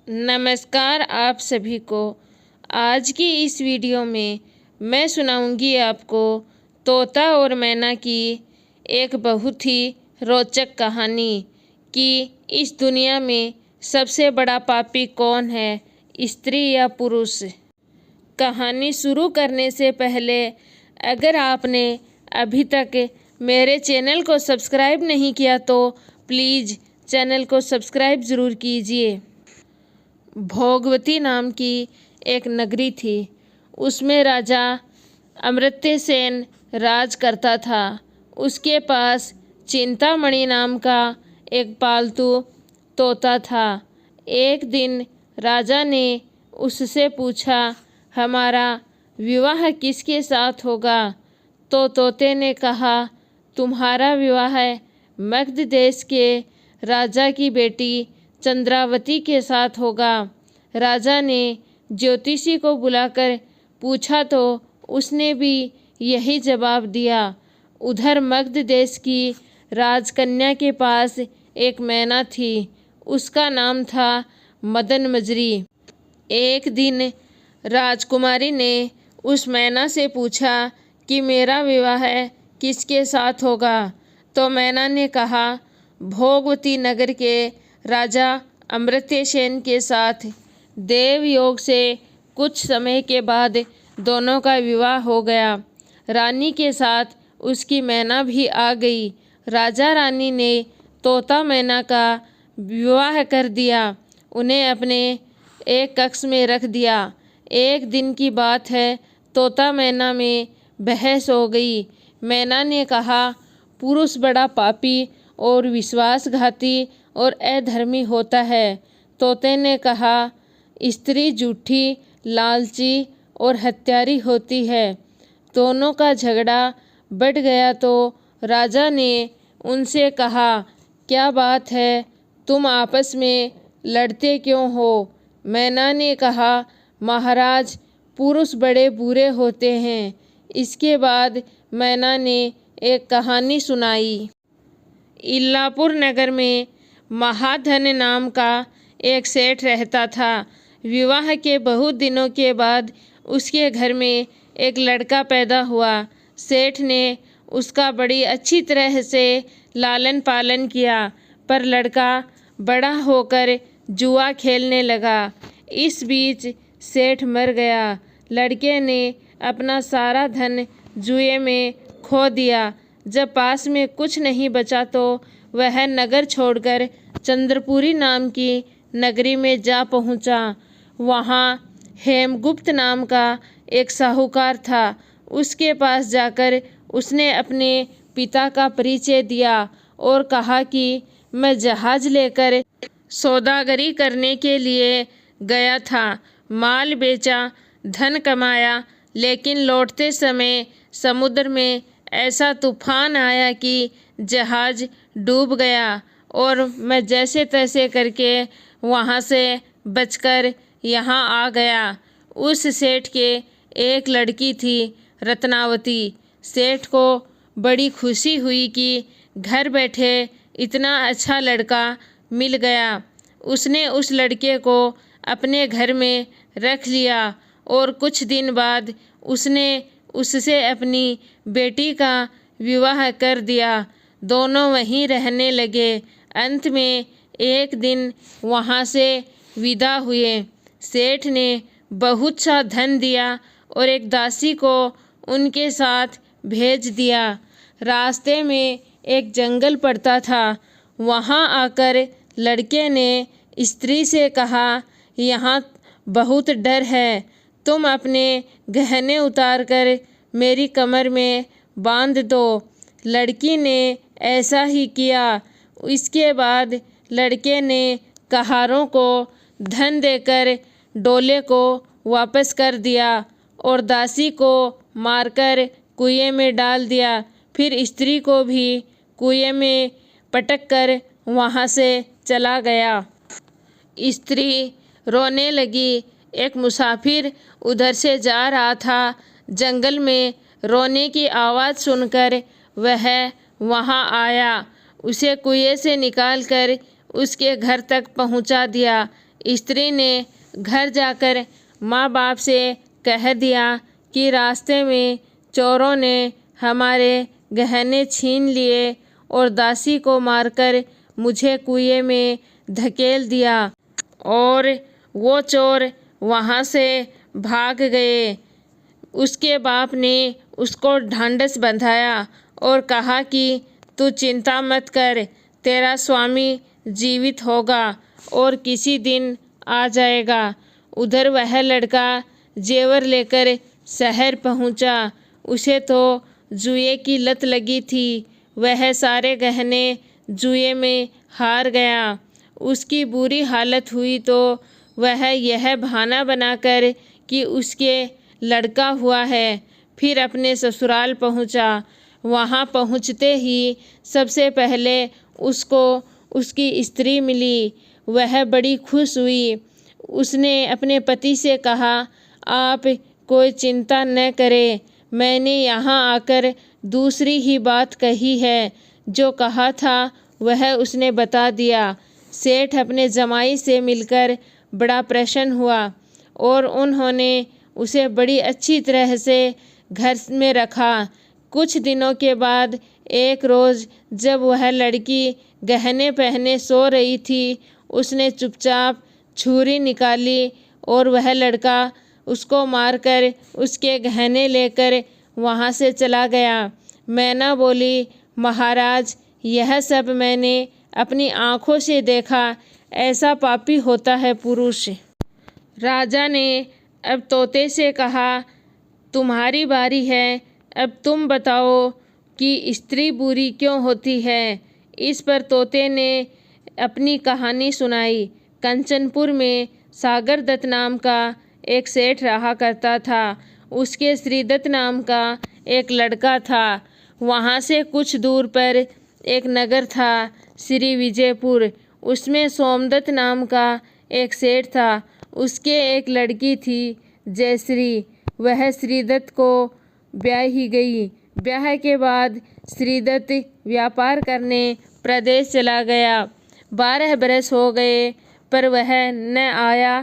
नमस्कार आप सभी को। आज की इस वीडियो में मैं सुनाऊंगी आपको तोता और मैना की एक बहुत ही रोचक कहानी कि इस दुनिया में सबसे बड़ा पापी कौन है, स्त्री या पुरुष। कहानी शुरू करने से पहले अगर आपने अभी तक मेरे चैनल को सब्सक्राइब नहीं किया तो प्लीज़ चैनल को सब्सक्राइब ज़रूर कीजिए। भोगवती नाम की एक नगरी थी। उसमें राजा अमर्त्यसेन राज करता था। उसके पास चिंतामणि नाम का एक पालतू तोता था। एक दिन राजा ने उससे पूछा, हमारा विवाह किसके साथ होगा? तो तोते ने कहा, तुम्हारा विवाह मगध देश के राजा की बेटी चंद्रावती के साथ होगा। राजा ने ज्योतिषी को बुलाकर पूछा तो उसने भी यही जवाब दिया। उधर मगध देश की राजकन्या के पास एक मैना थी। उसका नाम था मदन मजरी। एक दिन राजकुमारी ने उस मैना से पूछा कि मेरा विवाह किसके साथ होगा? तो मैना ने कहा, भोगवती नगर के राजा अमर्त्यसेन के साथ। देवयोग से कुछ समय के बाद दोनों का विवाह हो गया। रानी के साथ उसकी मैना भी आ गई। राजा रानी ने तोता मैना का विवाह कर दिया। उन्हें अपने एक कक्ष में रख दिया। एक दिन की बात है, तोता मैना में बहस हो गई। मैना ने कहा, पुरुष बड़ा पापी और विश्वासघाती और अधर्मी होता है। तोते ने कहा, स्त्री झूठी, लालची और हत्यारी होती है। दोनों का झगड़ा बढ़ गया तो राजा ने उनसे कहा, क्या बात है, तुम आपस में लड़ते क्यों हो? मैना ने कहा, महाराज, पुरुष बड़े बुरे होते हैं। इसके बाद मैना ने एक कहानी सुनाई। इल्लापुर नगर में महाधन नाम का एक सेठ रहता था। विवाह के बहुत दिनों के बाद उसके घर में एक लड़का पैदा हुआ। सेठ ने उसका बड़ी अच्छी तरह से लालन पालन किया, पर लड़का बड़ा होकर जुआ खेलने लगा। इस बीच सेठ मर गया। लड़के ने अपना सारा धन जुए में खो दिया। जब पास में कुछ नहीं बचा तो वह नगर छोड़कर चंद्रपुरी नाम की नगरी में जा पहुंचा। वहां हेमगुप्त नाम का एक साहूकार था। उसके पास जाकर उसने अपने पिता का परिचय दिया और कहा कि मैं जहाज लेकर सौदागरी करने के लिए गया था। माल बेचा, धन कमाया, लेकिन लौटते समय समुद्र में ऐसा तूफान आया कि जहाज डूब गया और मैं जैसे तैसे करके वहाँ से बचकर यहाँ आ गया। उस सेठ के एक लड़की थी, रत्नावती। सेठ को बड़ी खुशी हुई कि घर बैठे इतना अच्छा लड़का मिल गया। उसने उस लड़के को अपने घर में रख लिया और कुछ दिन बाद उसने उससे अपनी बेटी का विवाह कर दिया। दोनों वहीं रहने लगे। अंत में एक दिन वहाँ से विदा हुए। सेठ ने बहुत सा धन दिया और एक दासी को उनके साथ भेज दिया। रास्ते में एक जंगल पड़ता था। वहाँ आकर लड़के ने स्त्री से कहा, यहाँ बहुत डर है, तुम अपने गहने उतार कर मेरी कमर में बांध दो। लड़की ने ऐसा ही किया। इसके बाद लड़के ने कहारों को धन देकर डोले को वापस कर दिया और दासी को मारकर कुएं में डाल दिया। फिर स्त्री को भी कुएं में पटक कर वहाँ से चला गया। स्त्री रोने लगी। एक मुसाफिर उधर से जा रहा था। जंगल में रोने की आवाज़ सुनकर वह वहाँ आया। उसे कुएं से निकालकर उसके घर तक पहुँचा दिया। स्त्री ने घर जाकर माँ बाप से कह दिया कि रास्ते में चोरों ने हमारे गहने छीन लिए और दासी को मारकर मुझे कुएं में धकेल दिया और वो चोर वहाँ से भाग गए। उसके बाप ने उसको ढांढस बंधाया और कहा कि तू चिंता मत कर, तेरा स्वामी जीवित होगा और किसी दिन आ जाएगा। उधर वह लड़का जेवर लेकर शहर पहुंचा। उसे तो जुए की लत लगी थी। वह सारे गहने जुए में हार गया। उसकी बुरी हालत हुई तो वह यह बहाना बनाकर कि उसके लड़का हुआ है, फिर अपने ससुराल पहुंचा। वहां पहुंचते ही सबसे पहले उसको उसकी स्त्री मिली। वह बड़ी खुश हुई। उसने अपने पति से कहा, आप कोई चिंता न करें, मैंने यहाँ आकर दूसरी ही बात कही है। जो कहा था वह उसने बता दिया। सेठ अपने जमाई से मिलकर बड़ा प्रसन्न हुआ और उन्होंने उसे बड़ी अच्छी तरह से घर में रखा। कुछ दिनों के बाद एक रोज़ जब वह लड़की गहने पहने सो रही थी, उसने चुपचाप छुरी निकाली और वह लड़का उसको मारकर उसके गहने लेकर वहाँ से चला गया। मैना बोली, महाराज, यह सब मैंने अपनी आँखों से देखा। ऐसा पापी होता है पुरुष। राजा ने अब तोते से कहा, तुम्हारी बारी है, अब तुम बताओ कि स्त्री बुरी क्यों होती है। इस पर तोते ने अपनी कहानी सुनाई। कंचनपुर में सागर दत्त नाम का एक सेठ रहा करता था। उसके श्रीदत्त नाम का एक लड़का था। वहाँ से कुछ दूर पर एक नगर था, श्री विजयपुर। उसमें सोमदत्त नाम का एक सेठ था। उसके एक लड़की थी, जयश्री। वह श्रीदत्त को ब्याही गई। ब्याह के बाद श्रीदत्त व्यापार करने प्रदेश चला गया। 12 बरस हो गए पर वह न आया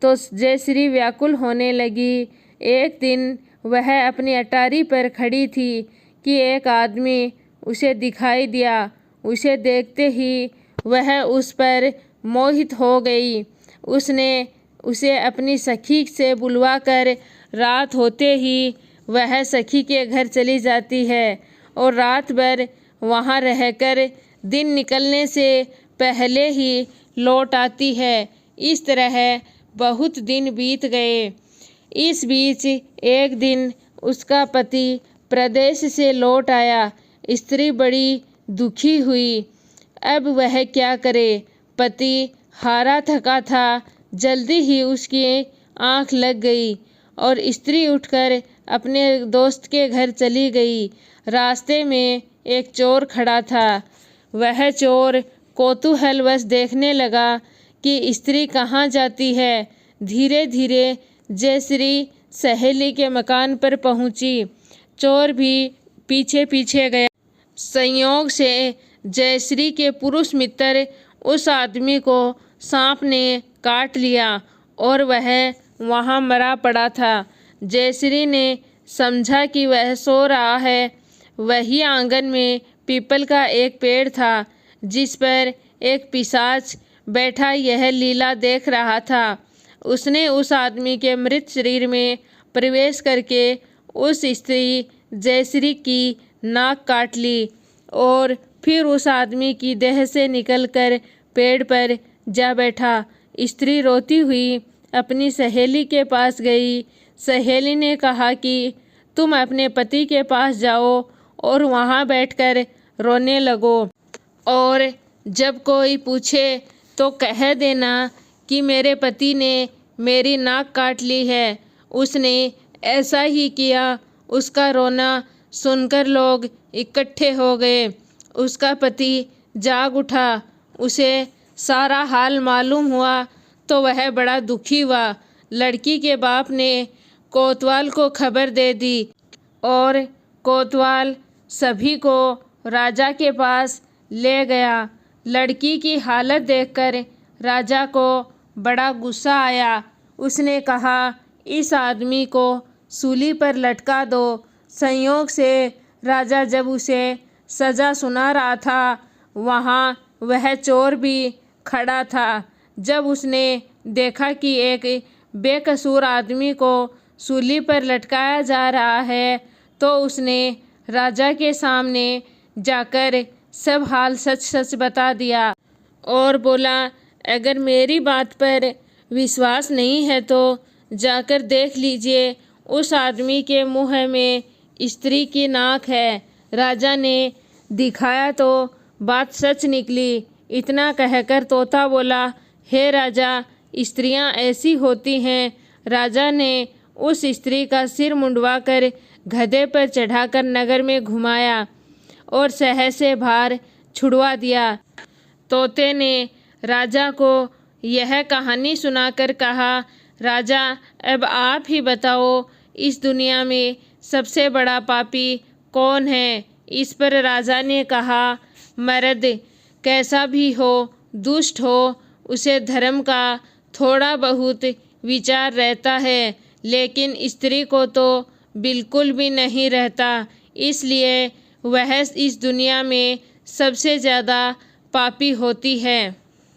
तो जयश्री व्याकुल होने लगी। एक दिन वह अपनी अटारी पर खड़ी थी कि एक आदमी उसे दिखाई दिया। उसे देखते ही वह उस पर मोहित हो गई। उसने उसे अपनी सखी से बुलवाकर रात होते ही वह सखी के घर चली जाती है और रात भर वहाँ रहकर दिन निकलने से पहले ही लौट आती है। इस तरह बहुत दिन बीत गए। इस बीच एक दिन उसका पति प्रदेश से लौट आया। स्त्री बड़ी दुखी हुई। अब वह क्या करे। पति हारा थका था। जल्दी ही उसकी आंख लग गई और स्त्री उठकर अपने दोस्त के घर चली गई। रास्ते में एक चोर खड़ा था। वह चोर कौतूहलवश देखने लगा कि स्त्री कहाँ जाती है। धीरे धीरे जयश्री सहेली के मकान पर पहुंची। चोर भी पीछे पीछे गया। संयोग से जयश्री के पुरुष मित्र उस आदमी को सांप ने काट लिया और वह वहाँ मरा पड़ा था। जयश्री ने समझा कि वह सो रहा है। वही आंगन में पीपल का एक पेड़ था जिस पर एक पिशाच बैठा यह लीला देख रहा था। उसने उस आदमी के मृत शरीर में प्रवेश करके उस स्त्री जयश्री की नाक काट ली और फिर उस आदमी की देह से निकलकर पेड़ पर जा बैठा। स्त्री रोती हुई अपनी सहेली के पास गई। सहेली ने कहा कि तुम अपने पति के पास जाओ और वहाँ बैठकर रोने लगो और जब कोई पूछे तो कह देना कि मेरे पति ने मेरी नाक काट ली है। उसने ऐसा ही किया। उसका रोना सुनकर लोग इकट्ठे हो गए। उसका पति जाग उठा। उसे सारा हाल मालूम हुआ तो वह बड़ा दुखी हुआ। लड़की के बाप ने कोतवाल को खबर दे दी और कोतवाल सभी को राजा के पास ले गया। लड़की की हालत देखकर राजा को बड़ा गुस्सा आया। उसने कहा, इस आदमी को सूली पर लटका दो। संयोग से राजा जब उसे सज़ा सुना रहा था वहाँ वह चोर भी खड़ा था। जब उसने देखा कि एक बेकसूर आदमी को सूली पर लटकाया जा रहा है तो उसने राजा के सामने जाकर सब हाल सच सच बता दिया और बोला, अगर मेरी बात पर विश्वास नहीं है तो जाकर देख लीजिए, उस आदमी के मुंह में स्त्री की नाक है। राजा ने दिखाया तो बात सच निकली। इतना कहकर तोता बोला, हे राजा, स्त्रियां ऐसी होती हैं। राजा ने उस स्त्री का सिर मुंडवाकर गधे पर चढ़ाकर नगर में घुमाया और शहर से बाहर छुड़वा दिया। तोते ने राजा को यह कहानी सुनाकर कहा, राजा, अब आप ही बताओ, इस दुनिया में सबसे बड़ा पापी कौन है? इस पर राजा ने कहा, मर्द कैसा भी हो, दुष्ट हो, उसे धर्म का थोड़ा बहुत विचार रहता है, लेकिन स्त्री को तो बिल्कुल भी नहीं रहता। इसलिए वह इस दुनिया में सबसे ज़्यादा पापी होती है।